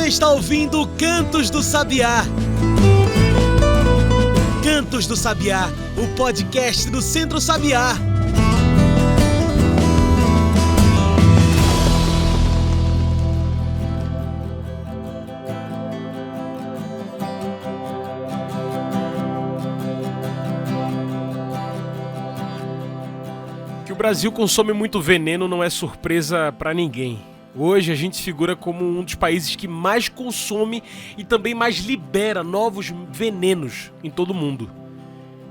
Você está ouvindo Cantos do Sabiá. Cantos do Sabiá, o podcast do Centro Sabiá. Que o Brasil consome muito veneno não é surpresa para ninguém. Hoje a gente figura como um dos países que mais consome e também mais libera novos venenos em todo o mundo.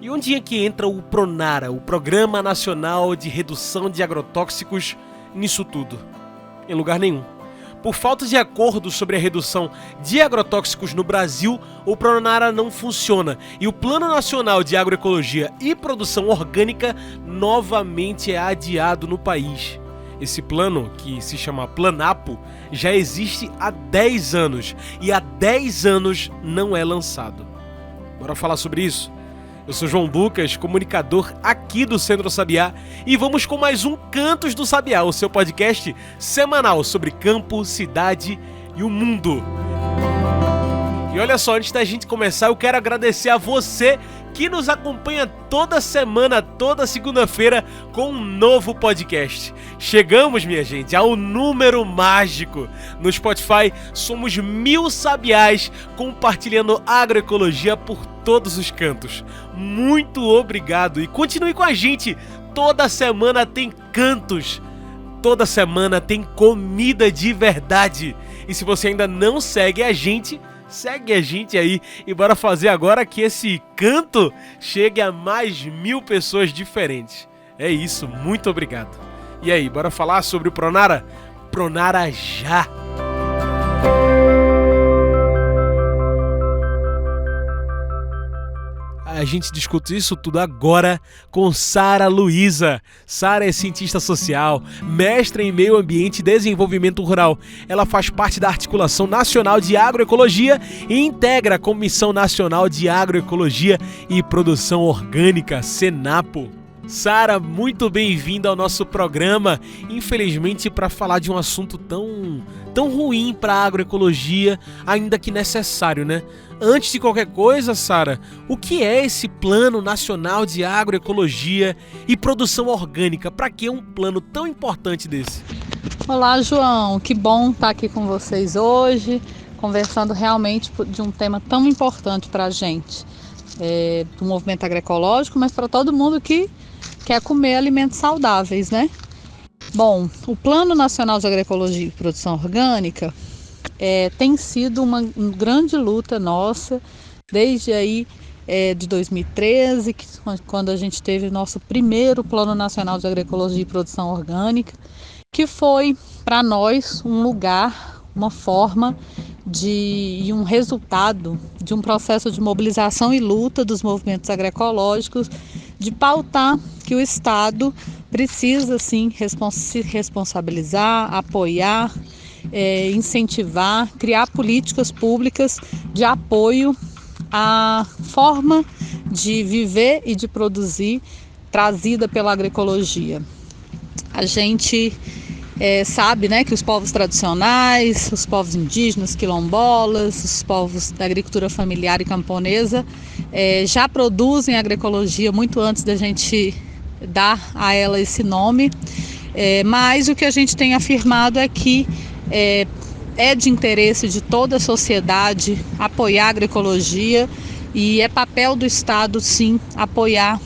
E onde é que entra o PRONARA, o Programa Nacional de Redução de Agrotóxicos, nisso tudo? Em lugar nenhum. Por falta de acordo sobre a redução de agrotóxicos no Brasil, o PRONARA não funciona e o Plano Nacional de Agroecologia e Produção Orgânica novamente é adiado no país. Esse plano, que se chama Planapo, já existe há 10 anos e há 10 anos não é lançado. Bora falar sobre isso? Eu sou João Lucas, comunicador aqui do Centro Sabiá, e vamos com mais um Cantos do Sabiá, o seu podcast semanal sobre campo, cidade e o mundo. E olha só, antes da gente começar, eu quero agradecer a você que nos acompanha toda semana, toda segunda-feira, com um novo podcast. Chegamos, minha gente, ao número mágico. No Spotify, somos 1000 sabiás compartilhando agroecologia por todos os cantos. Muito obrigado e continue com a gente. Toda semana tem cantos. Toda semana tem comida de verdade. E se você ainda não segue a gente, segue a gente aí e bora fazer agora que esse canto chegue a mais 1000 pessoas diferentes. É isso, muito obrigado. E aí, bora falar sobre o PRONARA? PRONARA já! A gente discute isso tudo agora com Sara Luiza. Sara é cientista social, mestra em meio ambiente e desenvolvimento rural. Ela faz parte da Articulação Nacional de Agroecologia e integra a Comissão Nacional de Agroecologia e Produção Orgânica, Senapo. Sara, muito bem-vinda ao nosso programa. Infelizmente, para falar de um assunto tão ruim para a agroecologia, ainda que necessário, né? Antes de qualquer coisa, Sara, o que é esse Plano Nacional de Agroecologia e Produção Orgânica? Para que um plano tão importante desse? Olá, João. Que bom estar aqui com vocês hoje, conversando realmente de um tema tão importante para a gente, do movimento agroecológico, mas para todo mundo que quer comer alimentos saudáveis, né? Bom, o Plano Nacional de Agroecologia e Produção Orgânica tem sido uma grande luta nossa, desde aí de 2013, quando a gente teve o nosso primeiro Plano Nacional de Agroecologia e Produção Orgânica, que foi para nós um lugar, uma forma e um resultado de um processo de mobilização e luta dos movimentos agroecológicos, de pautar que o Estado precisa sim se responsabilizar, apoiar, incentivar, criar políticas públicas de apoio à forma de viver e de produzir trazida pela agroecologia. A gente sabe, né, que os povos tradicionais, os povos indígenas, quilombolas, os povos da agricultura familiar e camponesa já produzem agroecologia muito antes da gente dar a ela esse nome, mas o que a gente tem afirmado é que é de interesse de toda a sociedade apoiar a agroecologia e é papel do Estado, sim, apoiar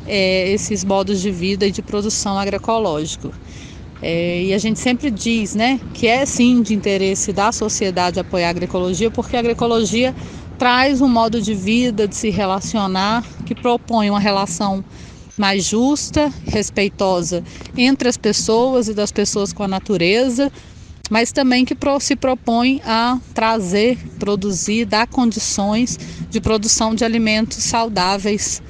esses modos de vida e de produção agroecológico. E a gente sempre diz, né, que é sim de interesse da sociedade apoiar a agroecologia, porque a agroecologia traz um modo de vida, de se relacionar, que propõe uma relação mais justa, respeitosa entre as pessoas e das pessoas com a natureza, mas também que se propõe a trazer, produzir, dar condições de produção de alimentos saudáveis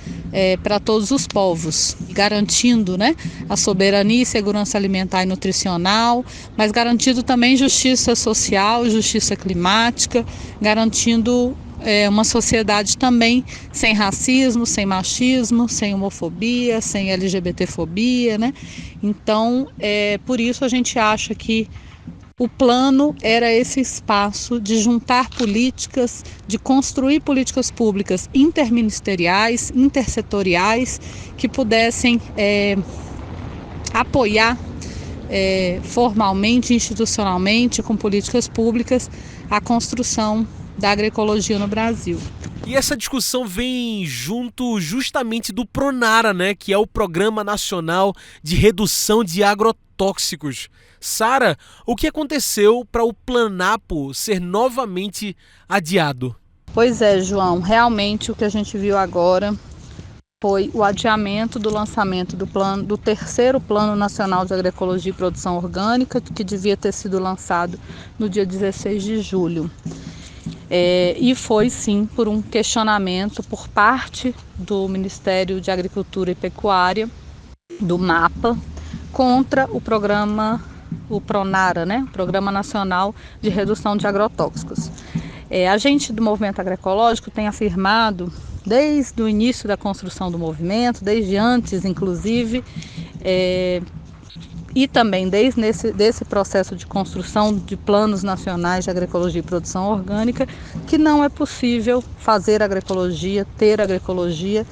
para todos os povos, garantindo, né, a soberania e segurança alimentar e nutricional, mas garantindo também justiça social, justiça climática, garantindo uma sociedade também sem racismo, sem machismo, sem homofobia, sem LGBTfobia, né? Então, por isso a gente acha que O plano era esse espaço de juntar políticas, de construir políticas públicas interministeriais, intersetoriais, que pudessem apoiar formalmente, institucionalmente, com políticas públicas, a construção da agroecologia no Brasil. E essa discussão vem junto justamente do Pronara, né, que é o Programa Nacional de Redução de Agrotóxicos. Sara, o que aconteceu para o Planapo ser novamente adiado? Pois é, João, realmente o que a gente viu agora foi o adiamento do lançamento do terceiro Plano Nacional de Agroecologia e Produção Orgânica, que devia ter sido lançado no dia 16 de julho. E foi sim por um questionamento por parte do Ministério de Agricultura e Pecuária, do MAPA, contra o Pronara, né? Programa Nacional de Redução de Agrotóxicos. A gente do Movimento Agroecológico tem afirmado, desde o início da construção do movimento, desde antes inclusive, e também desde desse processo de construção de planos nacionais de agroecologia e produção orgânica, que não é possível fazer agroecologia, ter agroecologia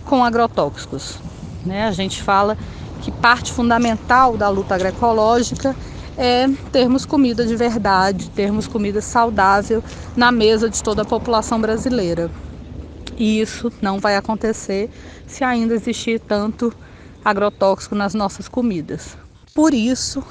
com agrotóxicos, né? A gente fala que parte fundamental da luta agroecológica é termos comida de verdade, termos comida saudável na mesa de toda a população brasileira. E isso não vai acontecer se ainda existir tanto agrotóxico nas nossas comidas. Por isso,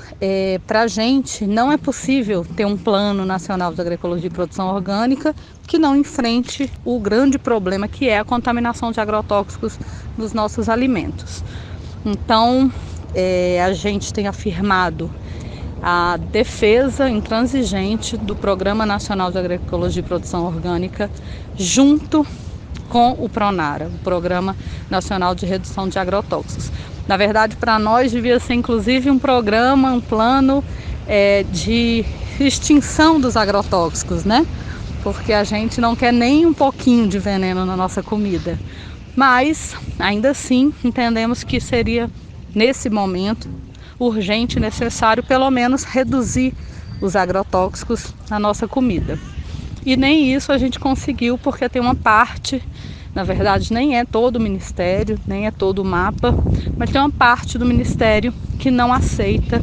para a gente não é possível ter um plano nacional de agroecologia e produção orgânica que não enfrente o grande problema que é a contaminação de agrotóxicos nos nossos alimentos. Então, a gente tem afirmado a defesa intransigente do Programa Nacional de Agroecologia e Produção Orgânica junto com o Pronara, o Programa Nacional de Redução de Agrotóxicos. Na verdade, para nós devia ser inclusive um programa, um plano de extinção dos agrotóxicos, né? Porque a gente não quer nem um pouquinho de veneno na nossa comida. Mas, ainda assim, entendemos que seria, nesse momento, urgente e necessário, pelo menos, reduzir os agrotóxicos na nossa comida. E nem isso a gente conseguiu, porque tem uma parte, na verdade nem é todo o Ministério, nem é todo o MAPA, mas tem uma parte do Ministério que não aceita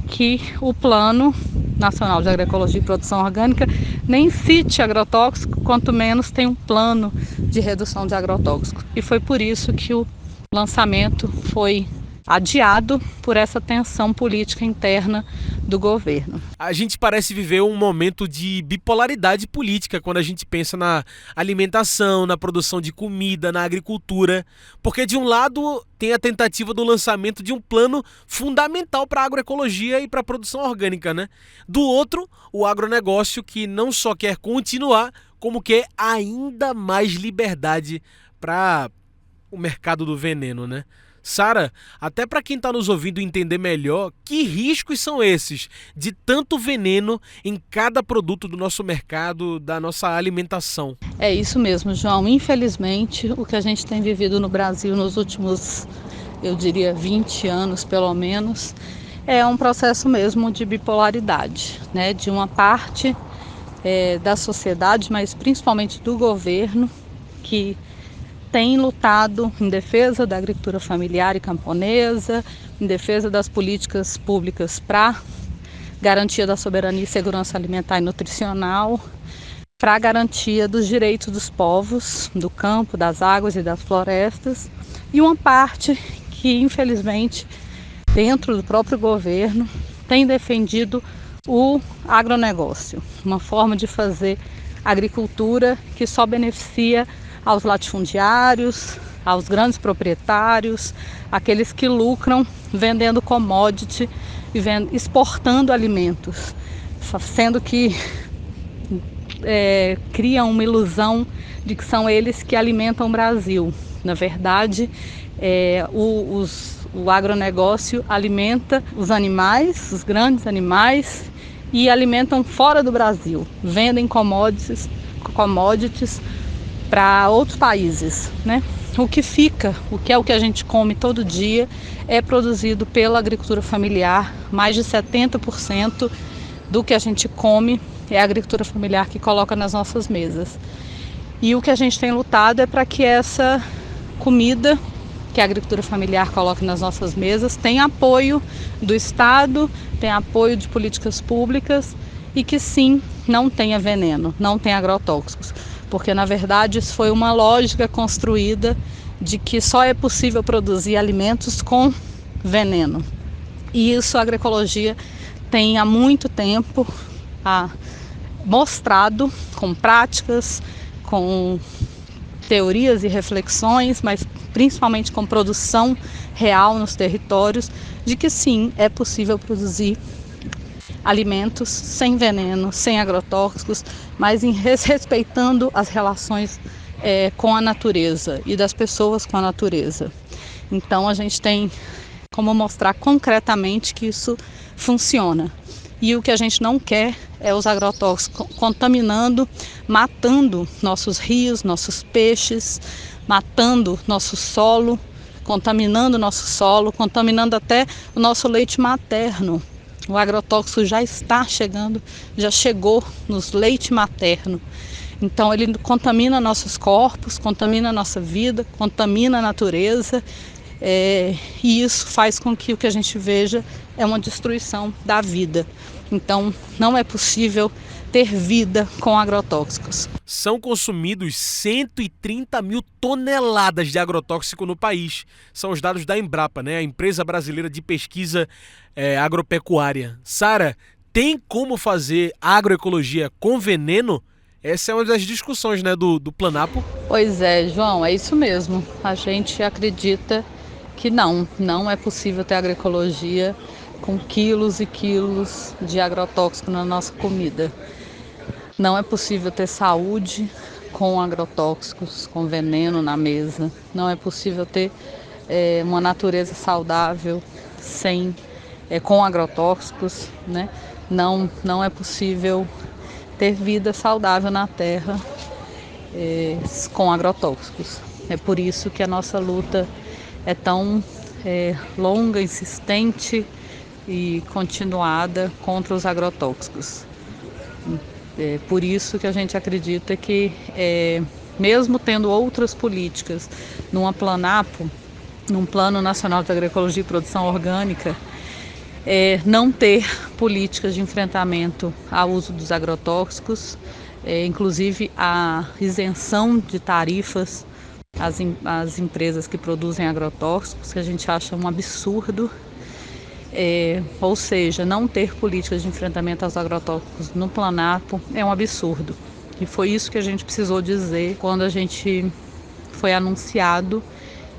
que o Plano Nacional de Agroecologia e Produção Orgânica nem cite agrotóxico, quanto menos tem um plano de redução de agrotóxico. E foi por isso que o lançamento foi adiado por essa tensão política interna do governo. A gente parece viver um momento de bipolaridade política quando a gente pensa na alimentação, na produção de comida, na agricultura, porque de um lado tem a tentativa do lançamento de um plano fundamental para a agroecologia e para a produção orgânica, né? Do outro, o agronegócio que não só quer continuar, como quer ainda mais liberdade para o mercado do veneno, né? Sara, até para quem está nos ouvindo entender melhor, que riscos são esses de tanto veneno em cada produto do nosso mercado, da nossa alimentação? É isso mesmo, João. Infelizmente, o que a gente tem vivido no Brasil nos últimos, eu diria, 20 anos pelo menos, é um processo mesmo de bipolaridade, né? De uma parte da sociedade, mas principalmente do governo, que tem lutado em defesa da agricultura familiar e camponesa, em defesa das políticas públicas para garantia da soberania e segurança alimentar e nutricional, para a garantia dos direitos dos povos, do campo, das águas e das florestas, e uma parte que, infelizmente, dentro do próprio governo, tem defendido o agronegócio, uma forma de fazer agricultura que só beneficia aos latifundiários, aos grandes proprietários, aqueles que lucram vendendo commodity e exportando alimentos, sendo que criam uma ilusão de que são eles que alimentam o Brasil. Na verdade, o agronegócio alimenta os animais, os grandes animais, e alimentam fora do Brasil, vendem commodities para outros países, né? O que é o que a gente come todo dia, é produzido pela agricultura familiar. Mais de 70% do que a gente come é a agricultura familiar que coloca nas nossas mesas. E o que a gente tem lutado é para que essa comida que a agricultura familiar coloca nas nossas mesas tenha apoio do Estado, tenha apoio de políticas públicas e que sim, não tenha veneno, não tenha agrotóxicos. Porque na verdade isso foi uma lógica construída de que só é possível produzir alimentos com veneno. E isso a agroecologia tem há muito tempo mostrado com práticas, com teorias e reflexões, mas principalmente com produção real nos territórios, de que sim, é possível produzir alimentos sem veneno, sem agrotóxicos, mas respeitando as relações com a natureza e das pessoas com a natureza. Então a gente tem como mostrar concretamente que isso funciona. E o que a gente não quer é os agrotóxicos contaminando, matando nossos rios, nossos peixes, matando nosso solo, contaminando até o nosso leite materno. O agrotóxico já está chegando, já chegou nos leite materno. Então ele contamina nossos corpos, contamina a nossa vida, contamina a natureza. E isso faz com que o que a gente veja é uma destruição da vida. Então não é possível ter vida com agrotóxicos. São consumidos 130 mil toneladas de agrotóxico no país. São os dados da Embrapa, né? A empresa brasileira de pesquisa agropecuária. Sara, tem como fazer agroecologia com veneno? Essa é uma das discussões, né, do Planapo. Pois é, João, é isso mesmo. A gente acredita que não é possível ter agroecologia com quilos e quilos de agrotóxico na nossa comida. Não é possível ter saúde com agrotóxicos, com veneno na mesa. Não é possível ter uma natureza saudável com agrotóxicos, né? Não é possível ter vida saudável na terra com agrotóxicos. É por isso que a nossa luta é tão longa, insistente e continuada contra os agrotóxicos. É por isso que a gente acredita que, mesmo tendo outras políticas num Plano Nacional de Agroecologia e Produção Orgânica, não ter políticas de enfrentamento ao uso dos agrotóxicos, inclusive a isenção de tarifas às empresas que produzem agrotóxicos, que a gente acha um absurdo. Ou seja, não ter políticas de enfrentamento aos agrotóxicos no Planapo é um absurdo. E foi isso que a gente precisou dizer quando a gente foi anunciado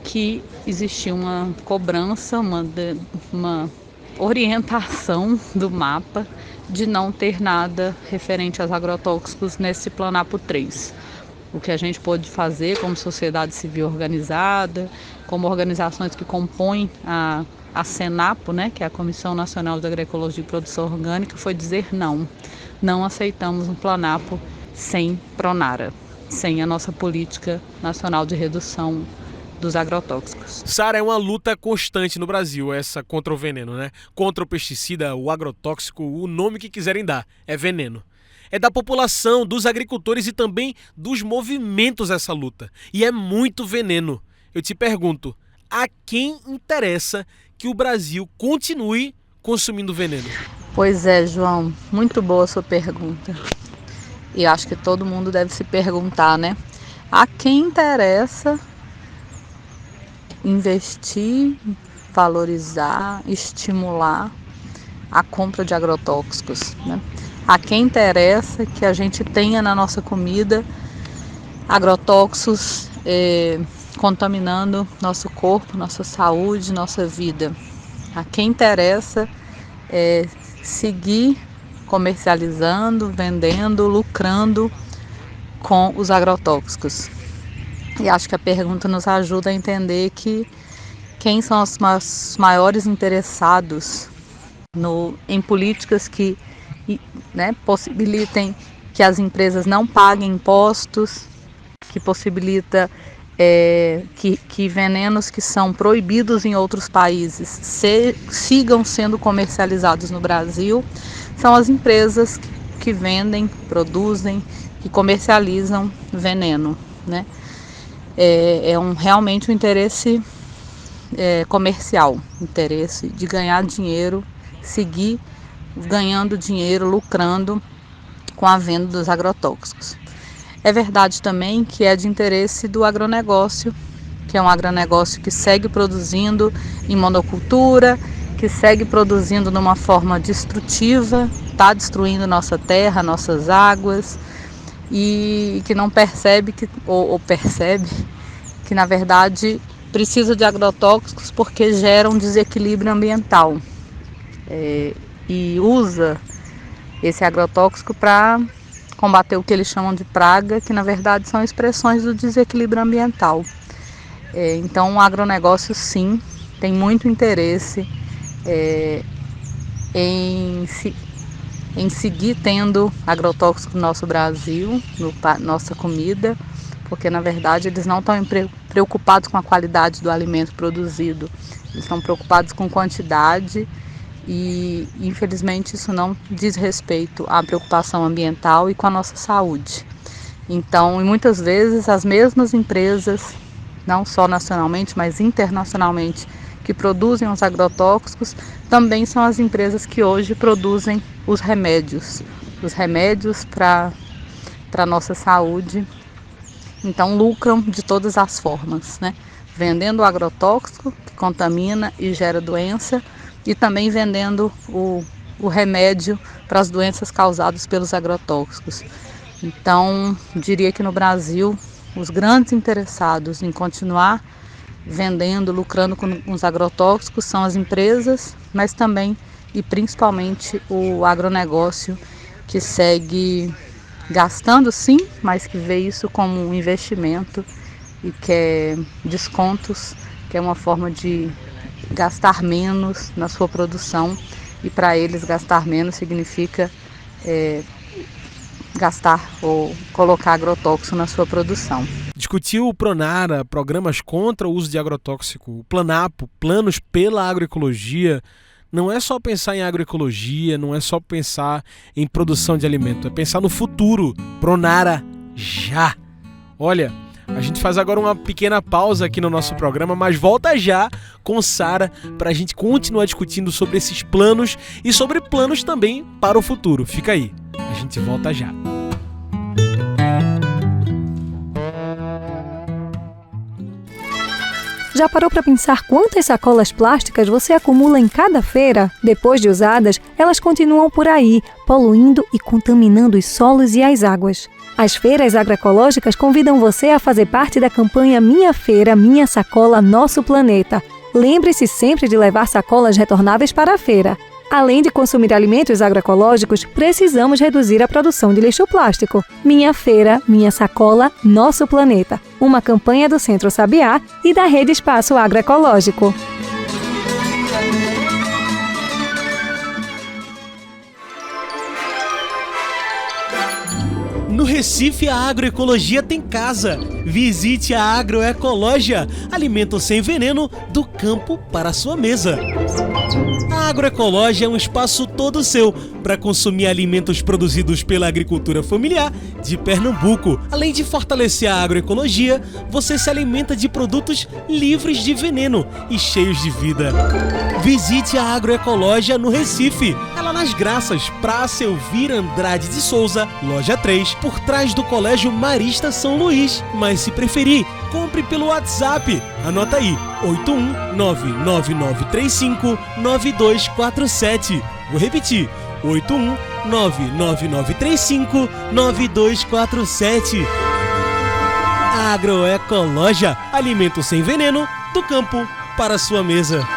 que existia uma cobrança, uma orientação do mapa de não ter nada referente aos agrotóxicos nesse Planapo 3. O que a gente pôde fazer como sociedade civil organizada, como organizações que compõem a Senapo, né, que é a Comissão Nacional de Agroecologia e Produção Orgânica, foi dizer não aceitamos um Planapo sem Pronara, sem a nossa política nacional de redução dos agrotóxicos. Sara, é uma luta constante no Brasil, essa contra o veneno, né? Contra o pesticida, o agrotóxico, o nome que quiserem dar, é veneno. É da população, dos agricultores e também dos movimentos essa luta. E é muito veneno. Eu te pergunto, a quem interessa que o Brasil continue consumindo veneno? Pois é, João, muito boa a sua pergunta. E acho que todo mundo deve se perguntar, né? A quem interessa investir, valorizar, estimular a compra de agrotóxicos, né? A quem interessa que a gente tenha na nossa comida agrotóxicos contaminando nosso corpo, nossa saúde, nossa vida. A quem interessa seguir comercializando, vendendo, lucrando com os agrotóxicos. E acho que a pergunta nos ajuda a entender que quem são os maiores interessados em políticas que possibilitem que as empresas não paguem impostos, que possibilita que venenos que são proibidos em outros países sigam sendo comercializados no Brasil, são as empresas que vendem, produzem, que comercializam veneno, né? Realmente um interesse comercial, interesse de ganhar dinheiro, seguir ganhando dinheiro, lucrando com a venda dos agrotóxicos. É verdade também que é de interesse do agronegócio, que é um agronegócio que segue produzindo em monocultura, que segue produzindo de uma forma destrutiva, está destruindo nossa terra, nossas águas, e que não percebe, ou percebe, que na verdade precisa de agrotóxicos porque gera um desequilíbrio ambiental. E usa esse agrotóxico para combater o que eles chamam de praga, que na verdade são expressões do desequilíbrio ambiental. Então o agronegócio sim tem muito interesse em seguir tendo agrotóxico no nosso Brasil, nossa comida, porque na verdade eles não estão preocupados com a qualidade do alimento produzido, eles estão preocupados com quantidade. E infelizmente isso não diz respeito à preocupação ambiental e com a nossa saúde. Então, e muitas vezes as mesmas empresas, não só nacionalmente, mas internacionalmente, que produzem os agrotóxicos, também são as empresas que hoje produzem os remédios para a nossa saúde. Então lucram de todas as formas, né? Vendendo o agrotóxico que contamina e gera doença, e também vendendo o remédio para as doenças causadas pelos agrotóxicos. Então, diria que no Brasil, os grandes interessados em continuar vendendo, lucrando com os agrotóxicos são as empresas, mas também e principalmente o agronegócio, que segue gastando sim, mas que vê isso como um investimento e quer descontos, que é uma forma de gastar menos na sua produção, e para eles gastar menos significa gastar ou colocar agrotóxico na sua produção. Discutiu o Pronara, programas contra o uso de agrotóxico, o Planapo, planos pela agroecologia. Não é só pensar em agroecologia, não é só pensar em produção de alimento, é pensar no futuro. Pronara já! Olha, a gente faz agora uma pequena pausa aqui no nosso programa, mas volta já com Sara para a gente continuar discutindo sobre esses planos e sobre planos também para o futuro. Fica aí, a gente volta já. Já parou para pensar quantas sacolas plásticas você acumula em cada feira? Depois de usadas, elas continuam por aí, poluindo e contaminando os solos e as águas. As feiras agroecológicas convidam você a fazer parte da campanha Minha Feira, Minha Sacola, Nosso Planeta. Lembre-se sempre de levar sacolas retornáveis para a feira. Além de consumir alimentos agroecológicos, precisamos reduzir a produção de lixo plástico. Minha Feira, Minha Sacola, Nosso Planeta. Uma campanha do Centro Sabiá e da Rede Espaço Agroecológico. No Recife, a agroecologia tem casa. Visite a Agroecologia, alimento sem veneno do campo para a sua mesa. A Agroecologia é um espaço todo seu para consumir alimentos produzidos pela agricultura familiar de Pernambuco. Além de fortalecer a agroecologia, você se alimenta de produtos livres de veneno e cheios de vida. Visite a Agroecologia no Recife. Ela nas Graças, Praça Elvira Andrade de Souza, loja 3, por trás do Colégio Marista São Luís. Mas se preferir, compre pelo WhatsApp. Anota aí, 81999359247. Vou repetir, 81999359247. Agroecologia, alimento sem veneno, do campo para a sua mesa.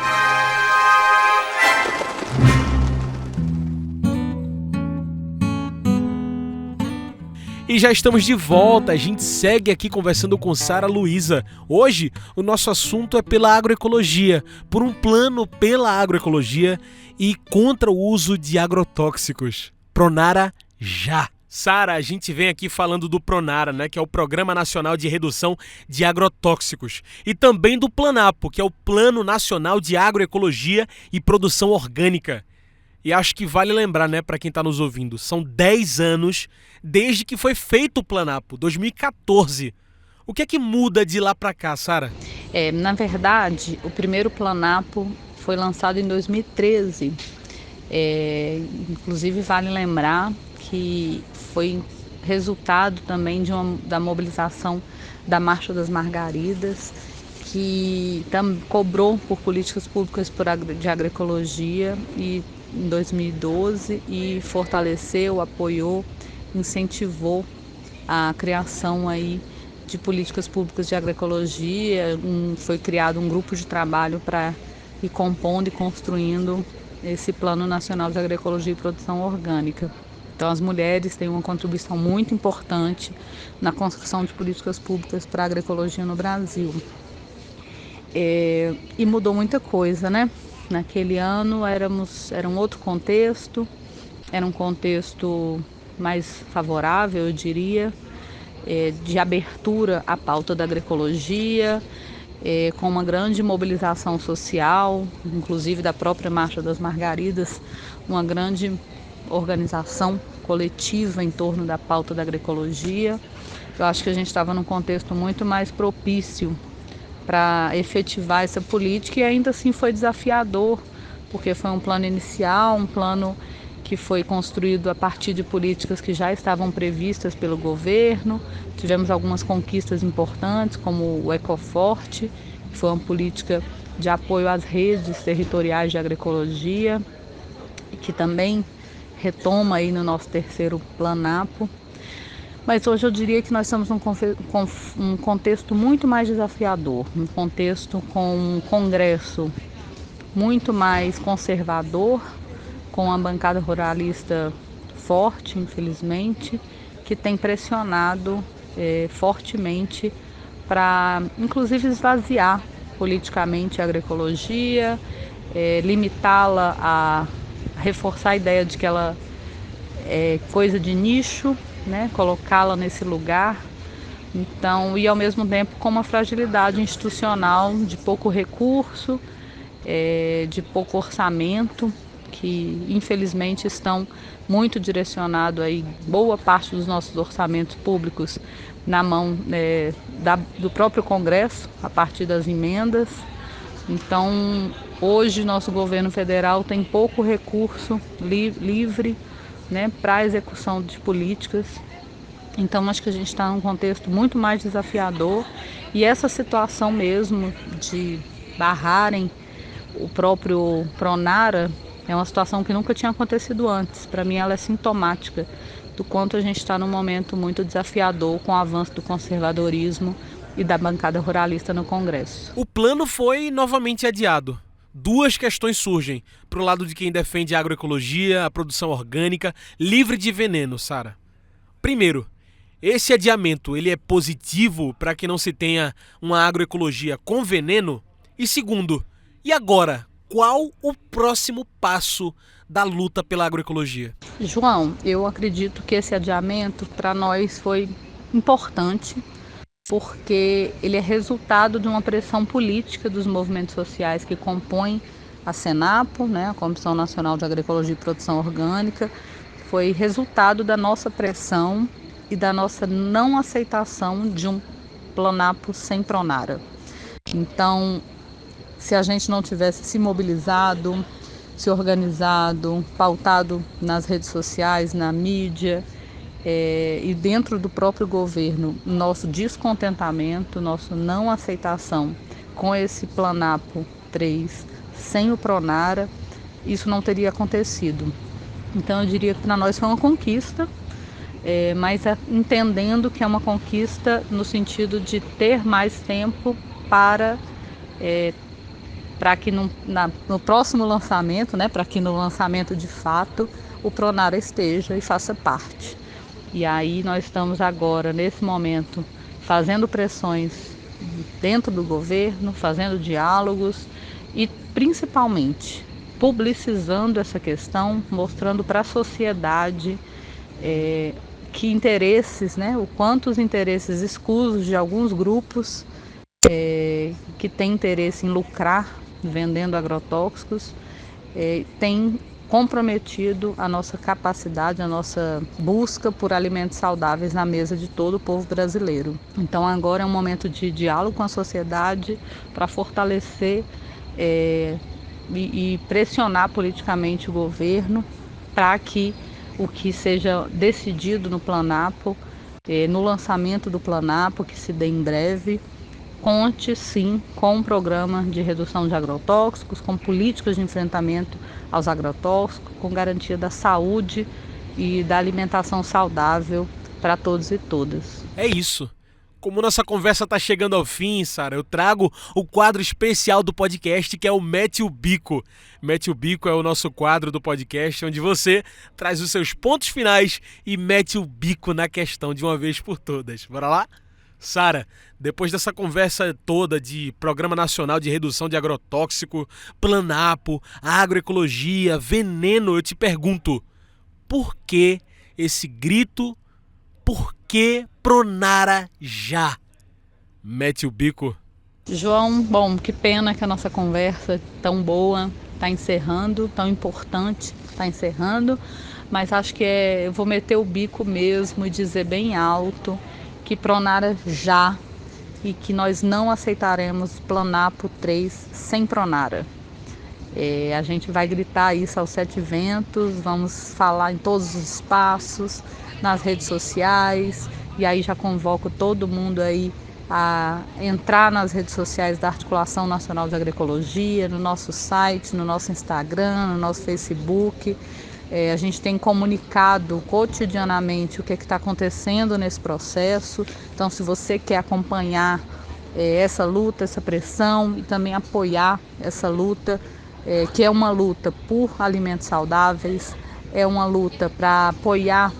E já estamos de volta, a gente segue aqui conversando com Sara Luiza. Hoje, o nosso assunto é pela agroecologia, por um plano pela agroecologia e contra o uso de agrotóxicos. Pronara já! Sara, a gente vem aqui falando do Pronara, né, que é o Programa Nacional de Redução de Agrotóxicos, e também do Planapo, que é o Plano Nacional de Agroecologia e Produção Orgânica. E acho que vale lembrar, né, para quem está nos ouvindo, são 10 anos desde que foi feito o Planapo, 2014. O que é que muda de lá para cá, Sara? Na verdade, o primeiro Planapo foi lançado em 2013. Inclusive, vale lembrar que foi resultado também da mobilização da Marcha das Margaridas, que cobrou por políticas públicas de agroecologia em 2012 e fortaleceu, apoiou, incentivou a criação aí de políticas públicas de agroecologia. Foi criado um grupo de trabalho para ir compondo e construindo esse Plano Nacional de Agroecologia e Produção Orgânica. Então, as mulheres têm uma contribuição muito importante na construção de políticas públicas para a agroecologia no Brasil. E mudou muita coisa, né? Naquele ano era um outro contexto, era um contexto mais favorável, eu diria, de abertura à pauta da agroecologia, com uma grande mobilização social, inclusive da própria Marcha das Margaridas, uma grande organização coletiva em torno da pauta da agroecologia. Eu acho que a gente estava num contexto muito mais propício para efetivar essa política, e ainda assim foi desafiador, porque foi um plano inicial, um plano que foi construído a partir de políticas que já estavam previstas pelo governo. Tivemos algumas conquistas importantes, como o Ecoforte, que foi uma política de apoio às redes territoriais de agroecologia, que também retoma aí no nosso terceiro Planapo. Mas hoje eu diria que nós estamos num contexto muito mais desafiador, um contexto com um Congresso muito mais conservador, com a bancada ruralista forte, infelizmente, que tem pressionado fortemente para, inclusive, esvaziar politicamente a agroecologia, limitá-la a reforçar a ideia de que ela é coisa de nicho, né? Colocá-la nesse lugar. Então, e ao mesmo tempo com uma fragilidade institucional de pouco recurso, de pouco orçamento, que infelizmente estão muito direcionados aí, boa parte dos nossos orçamentos públicos na mão do próprio Congresso, a partir das emendas. Então, hoje nosso governo federal tem pouco recurso livre, né, para a execução de políticas. Então, acho que a gente está num contexto muito mais desafiador, e essa situação mesmo de barrarem o próprio Pronara é uma situação que nunca tinha acontecido antes. Para mim, ela é sintomática do quanto a gente está num momento muito desafiador com o avanço do conservadorismo e da bancada ruralista no Congresso. O plano foi novamente adiado. Duas questões surgem para o lado de quem defende a agroecologia, a produção orgânica, livre de veneno, Sara. Primeiro, esse adiamento ele é positivo para que não se tenha uma agroecologia com veneno? E segundo, e agora, qual o próximo passo da luta pela agroecologia? João, eu acredito que esse adiamento para nós foi importante, porque ele é resultado de uma pressão política dos movimentos sociais que compõem a Senapo, né, a Comissão Nacional de Agroecologia e Produção Orgânica. Foi resultado da nossa pressão e da nossa não aceitação de um Planapo sem Pronara. Então, se a gente não tivesse se mobilizado, se organizado, pautado nas redes sociais, na mídia, e dentro do próprio governo, nosso descontentamento, nossa não aceitação com esse Planapo 3 sem o Pronara, isso não teria acontecido. Então eu diria que para nós foi uma conquista, mas entendendo que é uma conquista no sentido de ter mais tempo para que no próximo lançamento, né, para que no lançamento de fato o Pronara esteja e faça parte. E aí nós estamos agora, nesse momento, fazendo pressões dentro do governo, fazendo diálogos e, principalmente, publicizando essa questão, mostrando para a sociedade que interesses, né, o quanto os interesses escusos de alguns grupos que têm interesse em lucrar vendendo agrotóxicos, têm comprometido a nossa capacidade, a nossa busca por alimentos saudáveis na mesa de todo o povo brasileiro. Então agora é um momento de diálogo com a sociedade para fortalecer e pressionar politicamente o governo para que o que seja decidido no Planapo, no lançamento do Planapo, que se dê em breve, conte sim com um programa de redução de agrotóxicos, com políticas de enfrentamento aos agrotóxicos, com garantia da saúde e da alimentação saudável para todos e todas. É isso. Como nossa conversa está chegando ao fim, Sara, eu trago o quadro especial do podcast, que é o Mete o Bico. Mete o Bico é o nosso quadro do podcast, onde você traz os seus pontos finais e mete o bico na questão de uma vez por todas. Bora lá? Sara, depois dessa conversa toda de Programa Nacional de Redução de Agrotóxico, Planapo, agroecologia, veneno, eu te pergunto, por que esse grito? Por que Pronara já? Mete o bico. João, bom, que pena que a nossa conversa tão boa está encerrando, tão importante está encerrando, mas acho que eu vou meter o bico mesmo e dizer bem alto que Pronara já, e que nós não aceitaremos Planapo 3 sem Pronara. A gente vai gritar isso aos 7 ventos, vamos falar em todos os espaços, nas redes sociais, e aí já convoco todo mundo aí a entrar nas redes sociais da Articulação Nacional de Agroecologia, no nosso site, no nosso Instagram, no nosso Facebook. A gente tem comunicado cotidianamente o que está acontecendo nesse processo. Então, se você quer acompanhar essa luta, essa pressão e também apoiar essa luta, que é uma luta por alimentos saudáveis, é uma luta para apoiar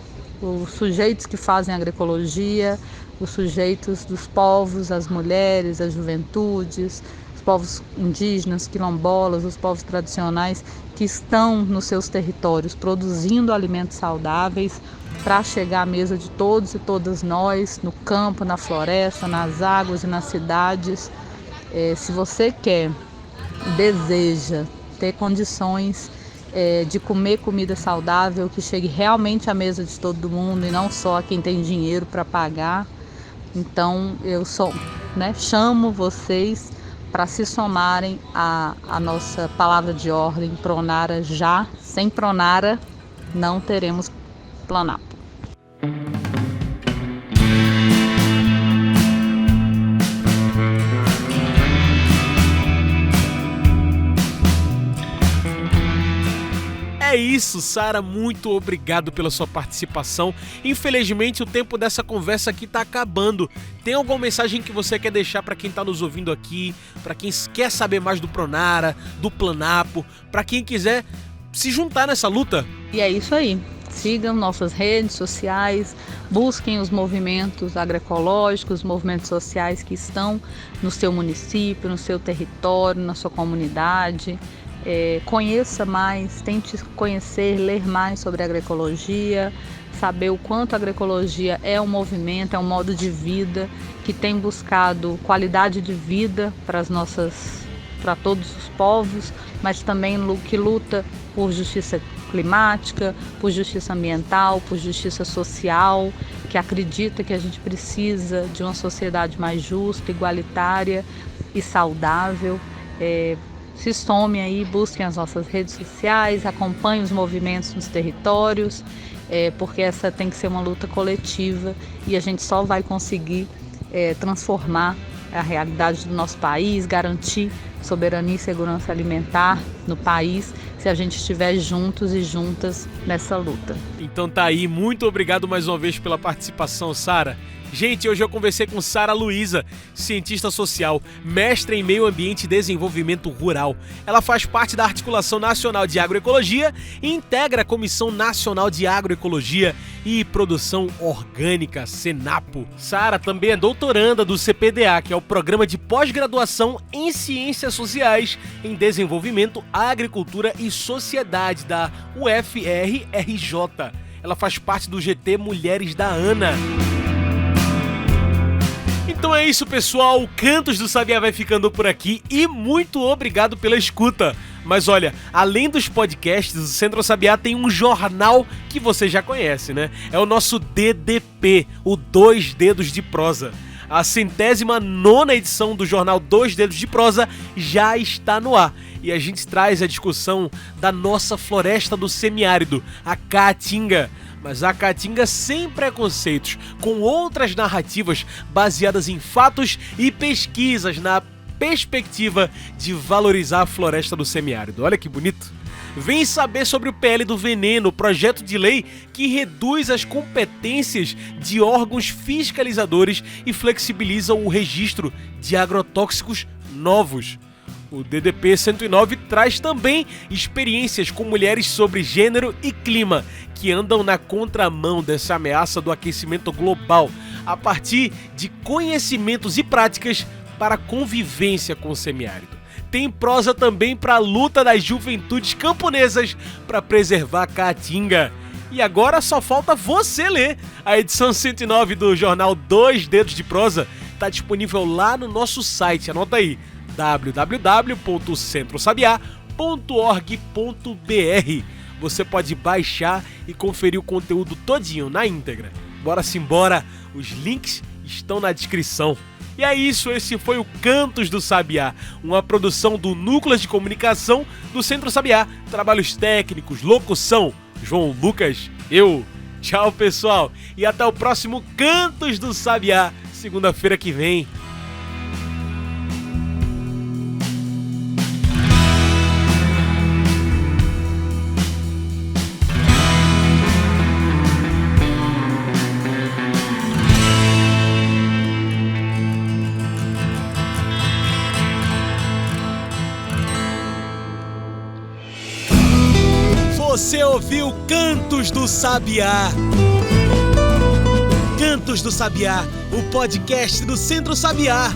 os sujeitos que fazem agroecologia, os sujeitos dos povos, as mulheres, as juventudes, os povos indígenas, quilombolas, os povos tradicionais que estão nos seus territórios produzindo alimentos saudáveis para chegar à mesa de todos e todas nós, no campo, na floresta, nas águas e nas cidades. Se você quer, deseja ter condições de comer comida saudável que chegue realmente à mesa de todo mundo e não só a quem tem dinheiro para pagar, então eu chamo vocês para se somarem à nossa palavra de ordem, Pronara já. Sem Pronara não teremos Planapo. É isso, Sara, muito obrigado pela sua participação. Infelizmente o tempo dessa conversa aqui tá acabando. Tem alguma mensagem que você quer deixar para quem tá nos ouvindo aqui, para quem quer saber mais do Pronara, do Planapo, para quem quiser se juntar nessa luta? E é isso aí. Sigam nossas redes sociais, busquem os movimentos agroecológicos, os movimentos sociais que estão no seu município, no seu território, na sua comunidade. Conheça mais, tente conhecer, ler mais sobre agroecologia, saber o quanto a agroecologia é um movimento, é um modo de vida que tem buscado qualidade de vida para todos os povos, mas também que luta por justiça climática, por justiça ambiental, por justiça social, que acredita que a gente precisa de uma sociedade mais justa, igualitária e saudável. Se some aí, busquem as nossas redes sociais, acompanhem os movimentos nos territórios, porque essa tem que ser uma luta coletiva e a gente só vai conseguir transformar a realidade do nosso país, garantir soberania e segurança alimentar no país, se a gente estiver juntos e juntas nessa luta. Então tá aí, muito obrigado mais uma vez pela participação, Sara. Gente, hoje eu conversei com Sara Luiza, cientista social, mestre em meio ambiente e desenvolvimento rural. Ela faz parte da Articulação Nacional de Agroecologia e integra a Comissão Nacional de Agroecologia e Produção Orgânica, Senapo. Sara também é doutoranda do CPDA, que é o Programa de Pós-Graduação em Ciências Sociais em Desenvolvimento, Agricultura e Sociedade da UFRRJ. Ela faz parte do GT Mulheres da ANA. Então é isso, pessoal, o Cantos do Sabiá vai ficando por aqui e muito obrigado pela escuta. Mas olha, além dos podcasts, o Centro Sabiá tem um jornal que você já conhece, né? É o nosso DDP, o Dois Dedos de Prosa. A 109ª edição do jornal Dois Dedos de Prosa já está no ar. E a gente traz a discussão da nossa floresta do semiárido, a Caatinga. Mas a Caatinga sem preconceitos, com outras narrativas baseadas em fatos e pesquisas na perspectiva de valorizar a floresta do semiárido. Olha que bonito! Vem saber sobre o PL do Veneno, projeto de lei que reduz as competências de órgãos fiscalizadores e flexibiliza o registro de agrotóxicos novos. O DDP 109 traz também experiências com mulheres sobre gênero e clima, que andam na contramão dessa ameaça do aquecimento global, a partir de conhecimentos e práticas para a convivência com o semiárido. Tem prosa também para a luta das juventudes camponesas para preservar a Caatinga. E agora só falta você ler. A edição 109 do jornal Dois Dedos de Prosa está disponível lá no nosso site. Anota aí, www.centrosabiá.org.br. Você pode baixar e conferir o conteúdo todinho na íntegra. Bora simbora, os links estão na descrição. E é isso, esse foi o Cantos do Sabiá, uma produção do Núcleo de Comunicação do Centro Sabiá. Trabalhos técnicos, locução, João Lucas, eu. Tchau, pessoal, e até o próximo Cantos do Sabiá, segunda-feira que vem. Você ouviu Cantos do Sabiá. Cantos do Sabiá, o podcast do Centro Sabiá.